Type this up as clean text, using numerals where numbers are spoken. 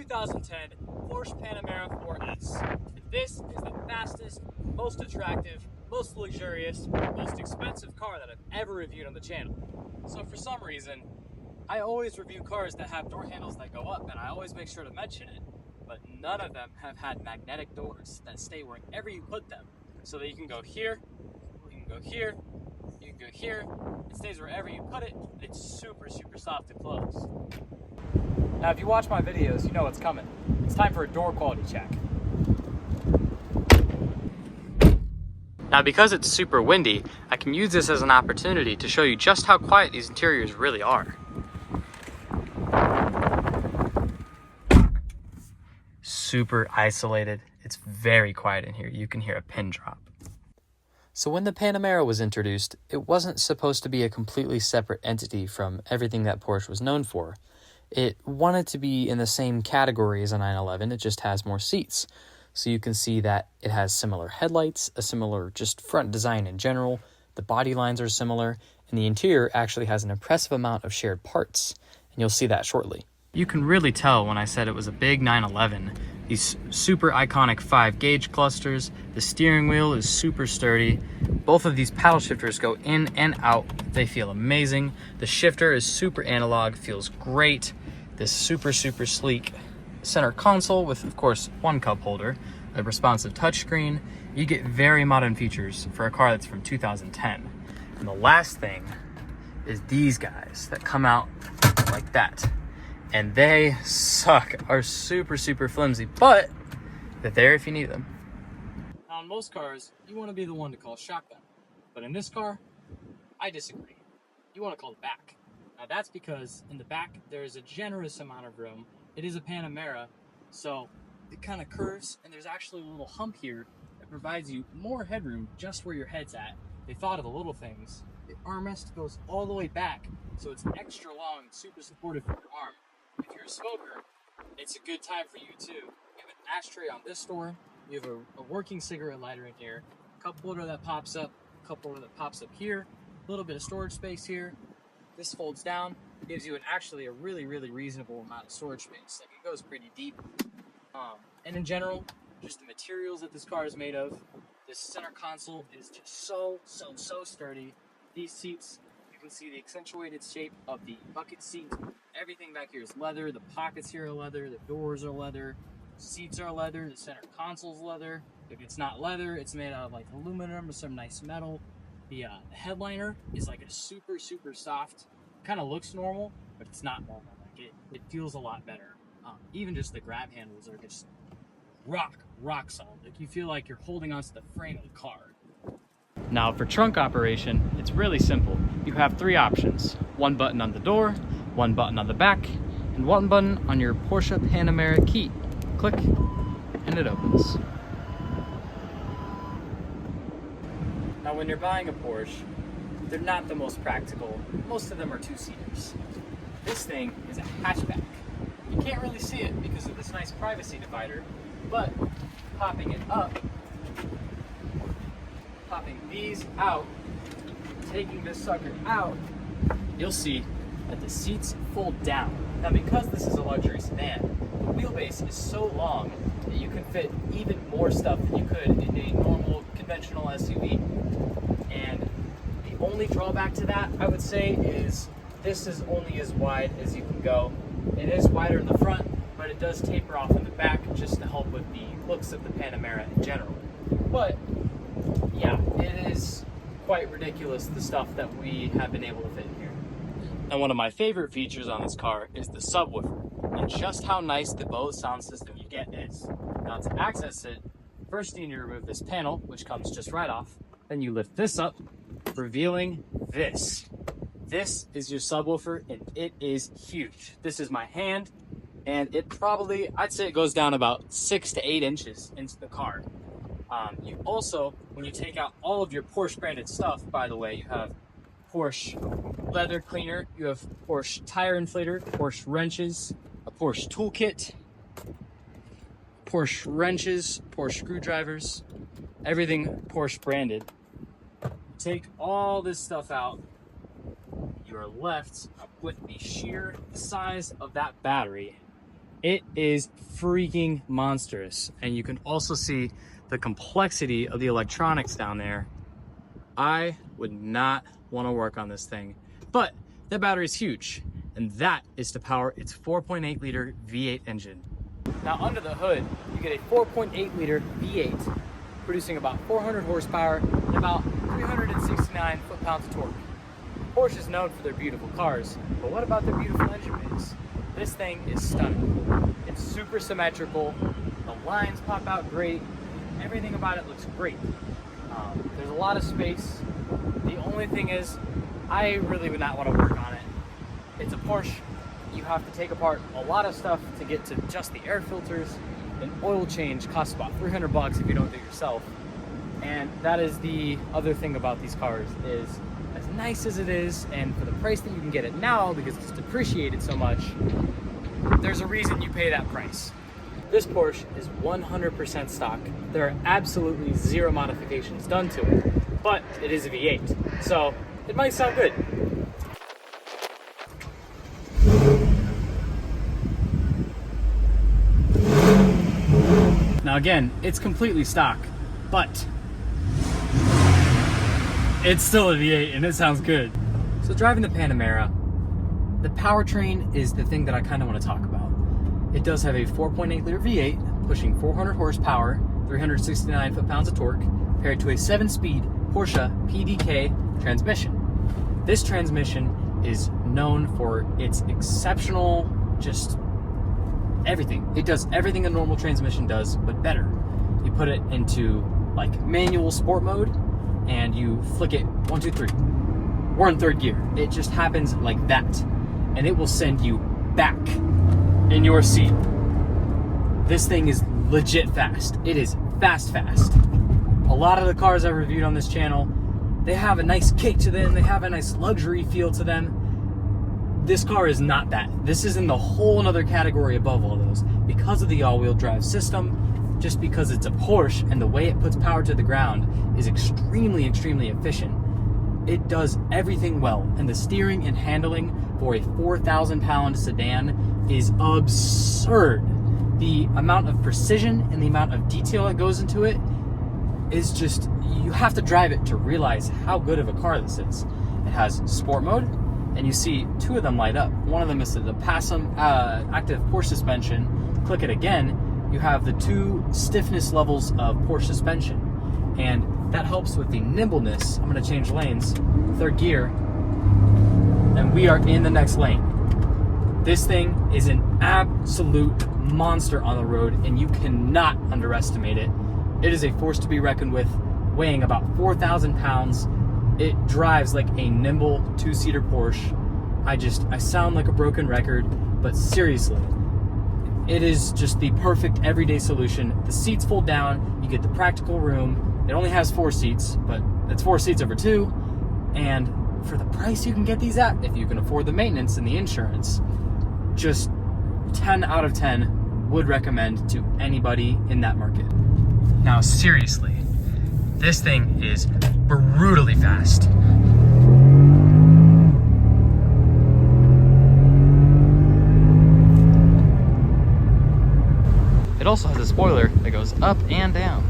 2010 Porsche Panamara 4S. This is the fastest, most attractive, most luxurious, most expensive car that I've ever reviewed on the channel. So for some reason, I always review cars that have door handles that go up, and I always make sure to mention it, but none of them have had magnetic doors that stay wherever you put them, so that you can go here, you can go here, you can go here, it stays wherever you put it. It's super soft to close. Now, if you watch my videos, you know what's coming. It's time for a door quality check. Now, because it's super windy, I can use this as an opportunity to show you just how quiet these interiors really are. Super isolated. It's very quiet in here. You can hear a pin drop. So when the Panamera was introduced, it wasn't supposed to be a completely separate entity from everything that Porsche was known for. It wanted to be in the same category as a 911, it just has more seats. So you can see that it has similar headlights, a similar just front design in general, the body lines are similar, and the interior actually has an impressive amount of shared parts, and you'll see that shortly. You can really tell when I said it was a big 911. These super iconic 5-gauge clusters, the steering wheel is super sturdy, both of these paddle shifters go in and out, they feel amazing. The shifter is super analog, feels great. This super sleek center console with, of course, one cup holder, a responsive touchscreen. You get very modern features for a car that's from 2010. And the last thing is these guys that come out like that. And they suck, are super flimsy, but they're there if you need them. Now, in most cars, you want to be the one to call shotgun. But in this car, I disagree. You want to call the back. Now, that's because in the back, there is a generous amount of room. It is a Panamera, so it kind of curves, and there's actually a little hump here that provides you more headroom just where your head's at. They thought of the little things. The armrest goes all the way back, so it's extra long and super supportive for your arm. If you're a smoker, it's a good time for you too. You have an ashtray on this door, you have a working cigarette lighter in here, a cup holder that pops up, a cup holder that pops up here, a little bit of storage space here. This folds down, gives you actually a really reasonable amount of storage space. Like, it goes pretty deep. And in general, just the materials that this car is made of. This center console is just so sturdy. These seats, you can see the accentuated shape of the bucket seat. Everything back here is leather. The pockets here are leather. The doors are leather. Seats are leather. The center console's leather. If it's not leather, it's made out of like aluminum or some nice metal. The headliner is like a super soft. Kind of looks normal, but it's not normal. Like it feels a lot better. Even just the grab handles are just rock solid. Like, you feel like you're holding onto the frame of the car. Now, for trunk operation, it's really simple. You have 3 options: one button on the door, one button on the back, and one button on your Porsche Panamera key. Click, and it opens. Now, when you're buying a Porsche, they're not the most practical. Most of them are 2-seaters. This thing is a hatchback. You can't really see it because of this nice privacy divider, but popping it up, popping these out, taking this sucker out, you'll see that the seats fold down. Now, because this is a luxury sedan, the wheelbase is so long that you can fit even more stuff than you could in a normal conventional SUV. And the only drawback to that, I would say, is this is only as wide as you can go. It is wider in the front, but it does taper off in the back just to help with the looks of the Panamera in general. But yeah, it is quite ridiculous, the stuff that we have been able to fit in here. And one of my favorite features on this car is the subwoofer, and just how nice the Bose sound system you get is. Now, to access it, first you need to remove this panel, which comes just right off. Then you lift this up, revealing this. This is your subwoofer, and it is huge. This is my hand, and it probably, I'd say it goes down about 6 to 8 inches into the car. You also, when you take out all of your Porsche branded stuff, by the way, you have Porsche leather cleaner, you have Porsche tire inflator, Porsche wrenches, a Porsche toolkit, Porsche wrenches, Porsche screwdrivers, everything Porsche branded. Take all this stuff out, you are left with the sheer size of that battery It is freaking monstrous. And you can also see the complexity of the electronics down there. I would not want to work on this thing, but the battery is huge, and that is to power its 4.8 liter V8 engine. Now under the hood, you get a 4.8 liter V8 producing about 400 horsepower and about 369 foot-pounds of torque. Porsche is known for their beautiful cars, but what about their beautiful engine bays? This thing is stunning. It's super symmetrical, the lines pop out great, everything about it looks great. There's a lot of space. The only thing is, I really would not want to work on it. It's a Porsche. You have to take apart a lot of stuff to get to just the air filters. An oil change costs about $300 if you don't do it yourself. And that is the other thing about these cars, is as nice as it is, and for the price that you can get it now, because it's depreciated so much, there's a reason you pay that price. This Porsche is 100% stock. There are absolutely zero modifications done to it, but it is a V8, so it might sound good. Now again, it's completely stock, but it's still a V8 and it sounds good. So driving the Panamera, the powertrain is the thing that I kind of want to talk about. It does have a 4.8 liter V8 pushing 400 horsepower, 369 foot-pounds of torque, paired to a 7-speed Porsche PDK transmission. This transmission is known for its exceptional, just everything. It does everything a normal transmission does, but better. You put it into like manual sport mode and you flick it 1, 2, 3. We're in third gear. It just happens like that. And it will send you back in your seat. This thing is legit fast. It is fast. A lot of the cars I've reviewed on this channel, they have a nice kick to them. They have a nice luxury feel to them. This car is not that. This is in the whole another category above all those because of the all-wheel drive system, just because it's a Porsche and the way it puts power to the ground is extremely efficient. It does everything well, and the steering and handling for a 4,000-pound sedan is absurd. The amount of precision and the amount of detail that goes into it is just, you have to drive it to realize how good of a car this is. It has sport mode, and you see two of them light up. One of them is the PASM active Porsche suspension. Click it again, you have the 2 stiffness levels of Porsche suspension, and that helps with the nimbleness. I'm going to change lanes, third gear, and we are in the next lane. This thing is an absolute monster on the road, and you cannot underestimate it. It is a force to be reckoned with, weighing about 4,000 pounds. It drives like a nimble 2-seater Porsche. I sound like a broken record, but seriously, it is just the perfect everyday solution. The seats fold down, you get the practical room. It only has 4 seats, but it's 4 seats over 2. And for the price you can get these at, if you can afford the maintenance and the insurance, just 10 out of 10 would recommend to anybody in that market. Now seriously, this thing is brutally fast. It also has a spoiler that goes up and down.